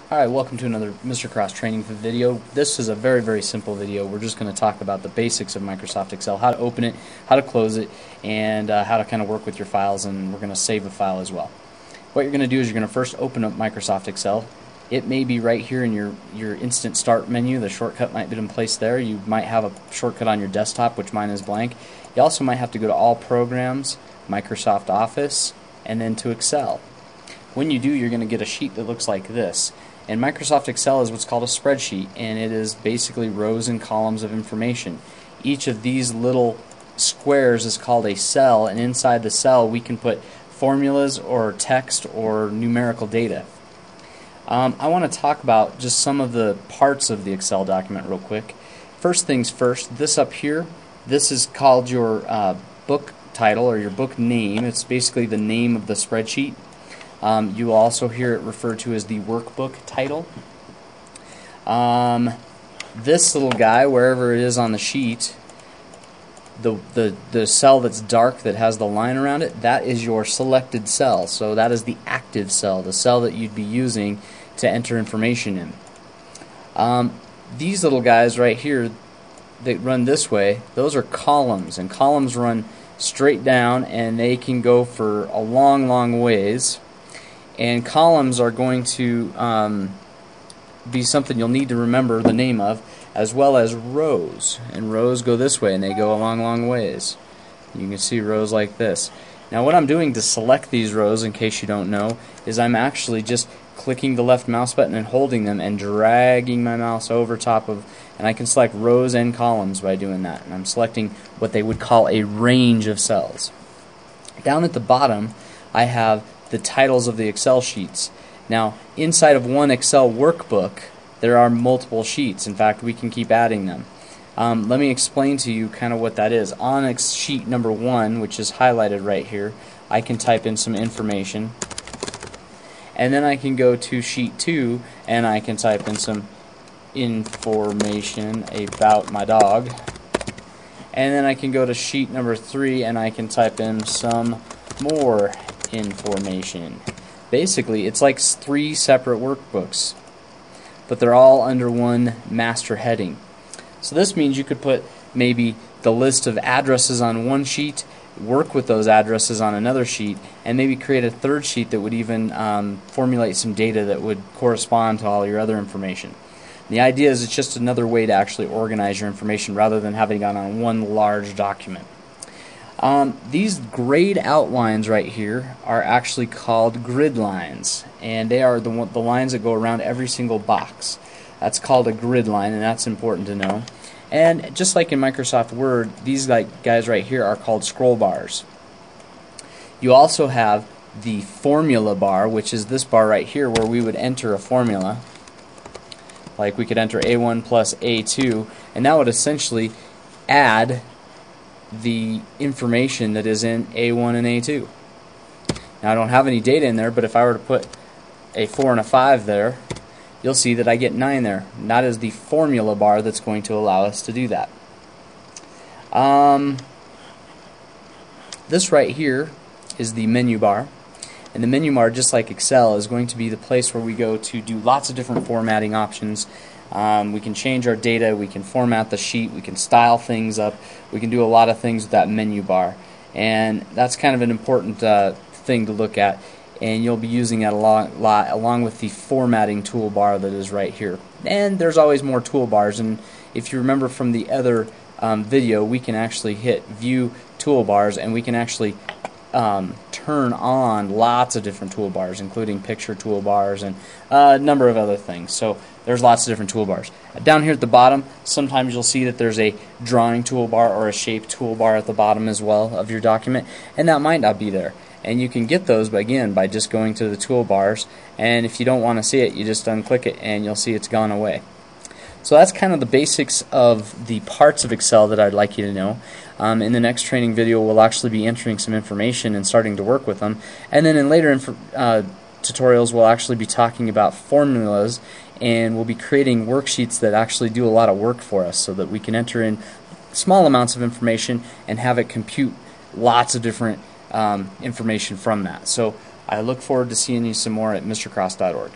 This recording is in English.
Hi, welcome to another Mr. Cross training video. This is a very simple video. We're just going to talk about the basics of Microsoft Excel, how to open it, how to close it, and how to kind of work with your files, and we're going to save a file as well. What you're going to do is you're going to first open up Microsoft Excel. It may be right here in your Instant Start menu. The shortcut might be in place there. You might have a shortcut on your desktop, which mine is blank. You also might have to go to All Programs, Microsoft Office, and then to Excel. When you do, you're going to get a sheet that looks like this. And Microsoft Excel is what's called a spreadsheet, and it is basically rows and columns of information. Each of these little squares is called a cell, and inside the cell we can put formulas or text or numerical data. I want to talk about just some of the parts of the Excel document real quick. First things first, this up here, this is called your book title or your book name. It's basically the name of the spreadsheet. You will also hear it referred to as the workbook title. This little guy, wherever it is on the sheet, the cell that's dark that has the line around it, that is your selected cell. So that is the active cell, the cell that you'd be using to enter information in. These little guys right here that run this way, those are columns, and columns run straight down, and they can go for a long ways. And columns are going to be something you'll need to remember the name of, as well as rows. And rows go this way, and they go a long ways. You can see rows like this. Now what I'm doing to select these rows, in case you don't know, is I'm actually just clicking the left mouse button and holding them and dragging my mouse over top of, and I can select rows and columns by doing that. And I'm selecting what they would call a range of cells. Down at the bottom I have the titles of the Excel sheets. Now, inside of one Excel workbook, there are multiple sheets. In fact, we can keep adding them. Let me explain to you kind of what that is. On sheet number 1, which is highlighted right here, I can type in some information. And then I can go to sheet 2, and I can type in some information about my dog. And then I can go to sheet number 3, and I can type in some more information. Basically, it's like 3 separate workbooks, but they're all under one master heading. So this means you could put maybe the list of addresses on one sheet, work with those addresses on another sheet, and maybe create a third sheet that would even formulate some data that would correspond to all your other information. The idea is it's just another way to actually organize your information rather than having it on one large document. These grayed outlines right here are actually called grid lines, and they are the lines that go around every single box. That's called a grid line, and that's important to know. And just like in Microsoft Word, these guys right here are called scroll bars. You also have the formula bar, which is this bar right here where we would enter a formula. Like we could enter A1 plus A2, and that would essentially add the information that is in A1 and A2. Now I don't have any data in there, but if I were to put a 4 and a 5 there, you'll see that I get 9 there. And that is the formula bar that's going to allow us to do that. This right here is the menu bar. And the menu bar, just like Excel, is going to be the place where we go to do lots of different formatting options. We can change our data, we can format the sheet, we can style things up, we can do a lot of things with that menu bar. And that's kind of an important thing to look at, and you'll be using that a lot along with the formatting toolbar that is right here. And there's always more toolbars, and if you remember from the other video, we can actually hit View Toolbars, and we can actually turn on lots of different toolbars, including picture toolbars and a number of other things. So there's lots of different toolbars. Down here at the bottom, sometimes you'll see that there's a drawing toolbar or a shape toolbar at the bottom as well of your document, and that might not be there. And you can get those again by just going to the toolbars, and if you don't want to see it, you just unclick it and you'll see it's gone away. So that's kind of the basics of the parts of Excel that I'd like you to know. In the next training video, we'll actually be entering some information and starting to work with them. And then in later tutorials, we'll actually be talking about formulas, and we'll be creating worksheets that actually do a lot of work for us so that we can enter in small amounts of information and have it compute lots of different information from that. So I look forward to seeing you some more at mrcross.org.